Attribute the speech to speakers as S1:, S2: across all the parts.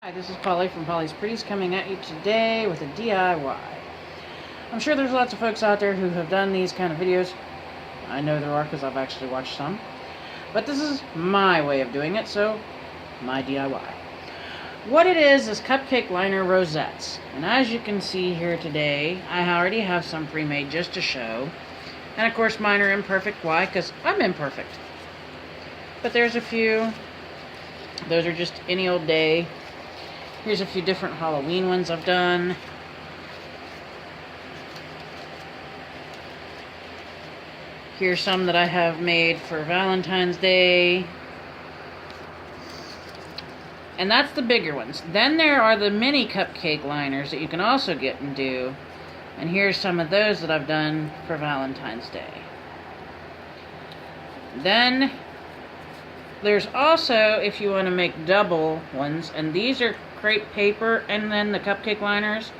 S1: Hi, this is Polly from Polly's Pretties coming at you today with a DIY. I'm sure there's lots of folks out there who have done these kind of videos. I know there are because I've actually watched some. But this is my way of doing it, so my DIY. What it is Cupcake liner rosettes. And as you can see here today, I already have some pre-made just to show. And of course mine are imperfect. Why? Because I'm imperfect. But there's a few. Those are just any old day. Here's a few different Halloween ones I've done. Here's some that I have made for Valentine's Day. And that's the bigger ones. Then there are the mini cupcake liners that you can also get and do. And here's some of those that I've done for Valentine's Day. Then there's also, if you want to make double ones, and these are crepe paper and then the cupcake liners.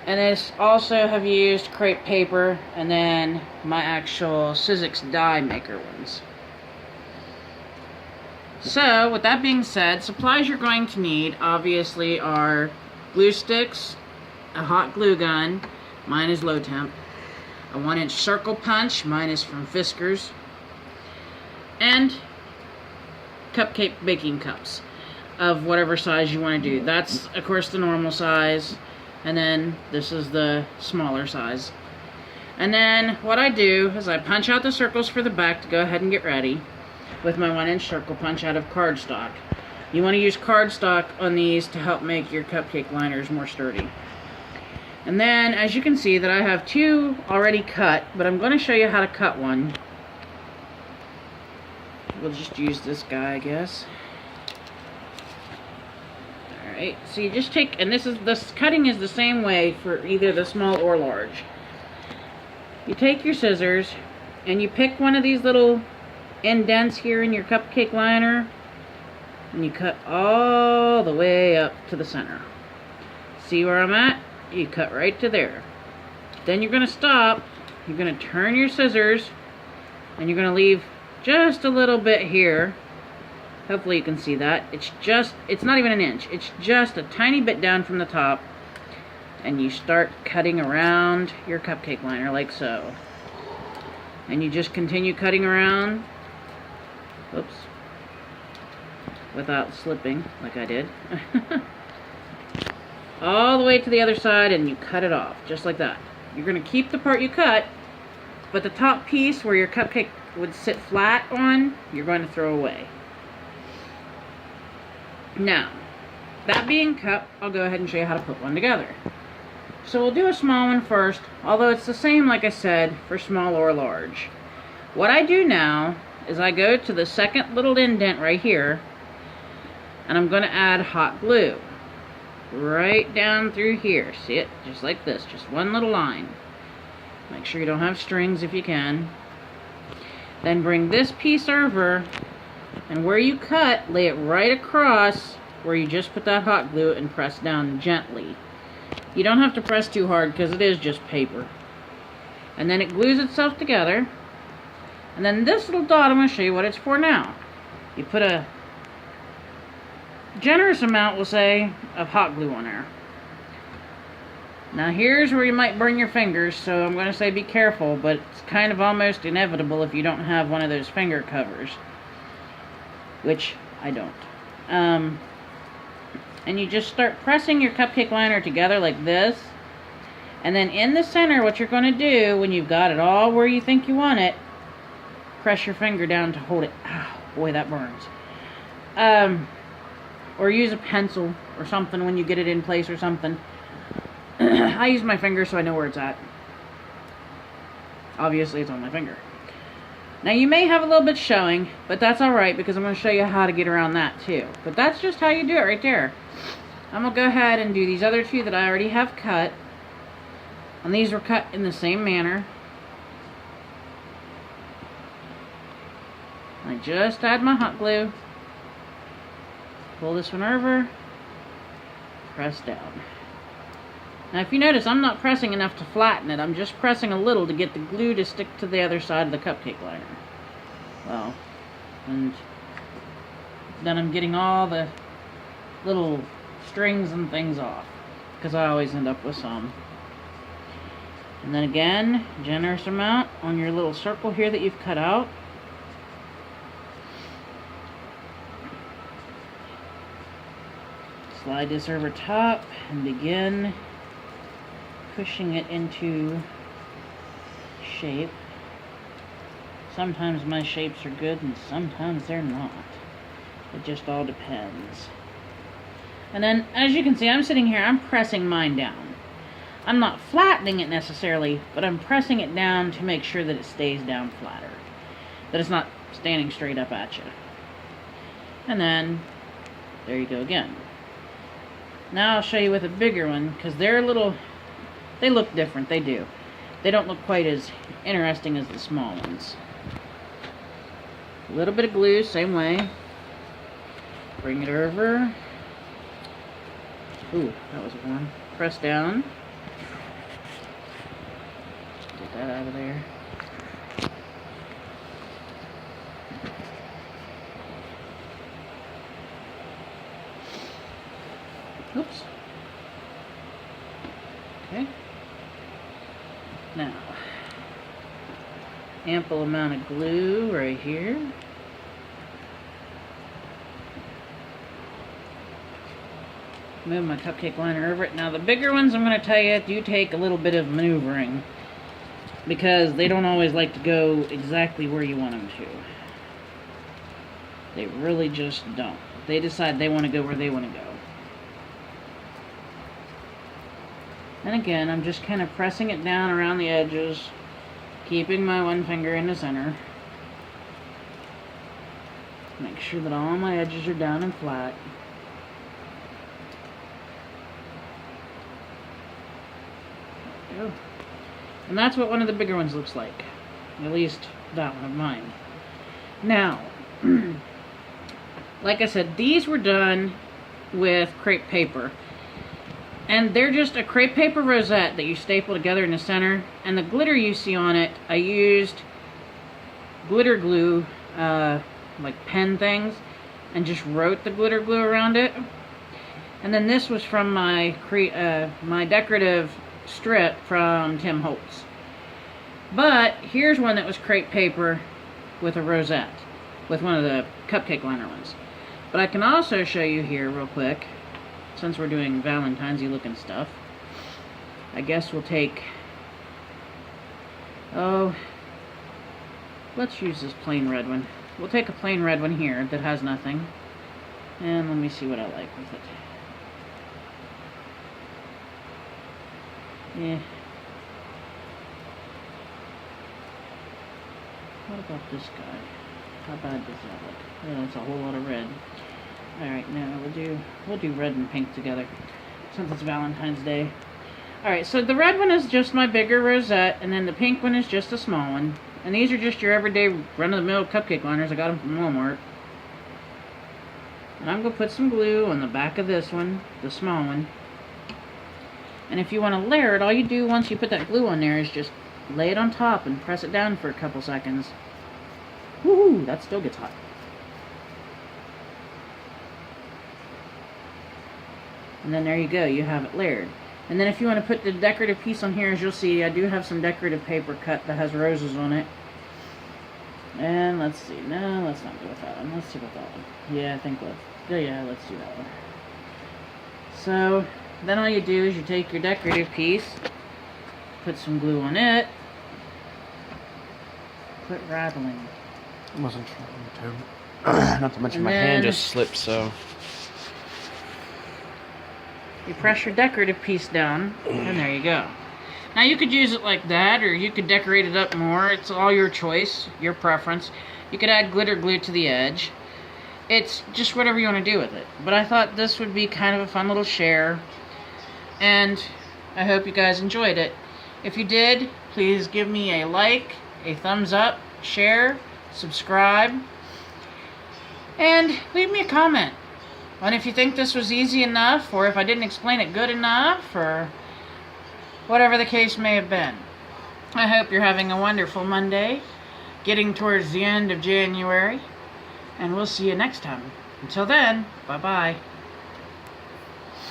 S1: And I also have used crepe paper and then my actual Sizzix die maker ones. So, with that being said, supplies you're going to need obviously are glue sticks, a hot glue gun, mine is low temp, a 1-inch circle punch, mine is from Fiskars, and cupcake baking cups of whatever size you want to do. That's, of course, the normal size, and then this is the smaller size. And then what I do is I punch out the circles for the back to go ahead and get ready with my 1-inch circle punch out of cardstock. You want to use cardstock on these to help make your cupcake liners more sturdy. And then, as you can see, that I have two already cut, but I'm going to show you how to cut one. We'll just use this guy, I guess. Alright, so you just take, and this cutting is the same way for either the small or large. You take your scissors, and you pick one of these little indents here in your cupcake liner, and you cut all the way up to the center. See where I'm at? You cut right to there. Then you're going to stop, you're going to turn your scissors, and you're going to leave just a little bit here. Hopefully you can see that. It's not even an inch. It's just a tiny bit down from the top. And you start cutting around your cupcake liner like so. And you just continue cutting around. Oops. Without slipping like I did. All the way to the other side, and you cut it off just like that. You're going to keep the part you cut, but the top piece where your cupcake would sit flat on, you're going to throw away. Now, that being cut, I'll go ahead and show you how to put one together. So we'll do a small one first, although it's the same, like I said, for small or large. What I do now is I go to the second little indent right here, and I'm going to add hot glue. Right down through here. See it? Just like this. Just one little line. Make sure you don't have strings if you can. Then bring this piece over, and where you cut, lay it right across where you just put that hot glue and press down gently. You don't have to press too hard because it is just paper. And then it glues itself together. And then this little dot, I'm going to show you what it's for now. You put a generous amount, we'll say, of hot glue on there. Now here's where you might burn your fingers, so I'm going to say be careful, but it's kind of almost inevitable if you don't have one of those finger covers. Which I don't. And you just start pressing your cupcake liner together like this. And then in the center, what you're going to do, when you've got it all where you think you want it, press your finger down to hold it. Ow, boy, that burns. Or use a pencil or something when you get it in place or something. I use my finger so I know where it's at. Obviously, it's on my finger. Now, you may have a little bit showing, but that's alright because I'm going to show you how to get around that too. But that's just how you do it right there. I'm going to go ahead and do these other two that I already have cut. And these were cut in the same manner. I just add my hot glue. Pull this one over. Press down. Now if you notice, I'm not pressing enough to flatten it. I'm just pressing a little to get the glue to stick to the other side of the cupcake liner. Well, and then I'm getting all the little strings and things off, because I always end up with some. And then again, generous amount on your little circle here that you've cut out. Slide this over top and begin pushing it into shape. Sometimes my shapes are good and sometimes they're not. It just all depends. And then, as you can see, I'm sitting here, I'm pressing mine down. I'm not flattening it necessarily, but I'm pressing it down to make sure that it stays down flatter. That it's not standing straight up at you. And then, there you go again. Now I'll show you with a bigger one, because they're a little, they look different, they do. They don't look quite as interesting as the small ones. A little bit of glue, same way. Bring it over. Ooh, that was warm. Press down. Get that out of there. Oops. Okay. Now, ample amount of glue right here. Move my cupcake liner over it. Now the bigger ones, I'm going to tell you, do take a little bit of maneuvering, because they don't always like to go exactly where you want them to. They really just don't. They decide they want to go where they want to go. And again, I'm just kind of pressing it down around the edges, keeping my one finger in the center. Make sure that all my edges are down and flat. There we go. And that's what one of the bigger ones looks like. At least that one of mine. Now, like I said, these were done with crepe paper. And they're just a crepe paper rosette that you staple together in the center. And the glitter you see on it, I used glitter glue, like pen things, and just wrote the glitter glue around it. And then this was from my my decorative strip from Tim Holtz. But here's one that was crepe paper with a rosette, with one of the cupcake liner ones. But I can also show you here real quick, since we're doing Valentine's-y looking stuff. I guess we'll take, let's use this plain red one. We'll take a plain red one here that has nothing. And let me see what I like with it. Yeah. What about this guy? How bad does that look? Yeah, that's a whole lot of red. Alright, now we'll do red and pink together, since it's Valentine's Day. Alright, so the red one is just my bigger rosette, and then the pink one is just a small one. And these are just your everyday run-of-the-mill cupcake liners. I got them from Walmart. And I'm going to put some glue on the back of this one, the small one. And if you want to layer it, all you do once you put that glue on there is just lay it on top and press it down for a couple seconds. Woohoo! That still gets hot. And then there you go, you have it layered. And then if you want to put the decorative piece on here, as you'll see, I do have some decorative paper cut that has roses on it. And let's see, no, let's not go with that one. Let's see what that one. Yeah, I think let's do that one. So, then all you do is you take your decorative piece, put some glue on it, quit rattling.
S2: I wasn't trying to. Not to mention my hand just slipped, so.
S1: You press your decorative piece down, and there you go. Now you could use it like that, or you could decorate it up more. It's all your choice, your preference. You could add glitter glue to the edge. It's just whatever you want to do with it. But I thought this would be kind of a fun little share. And I hope you guys enjoyed it. If you did, please give me a like, a thumbs up, share, subscribe, and leave me a comment. And if you think this was easy enough, or if I didn't explain it good enough, or whatever the case may have been. I hope you're having a wonderful Monday, getting towards the end of January, and we'll see you next time. Until then, bye-bye.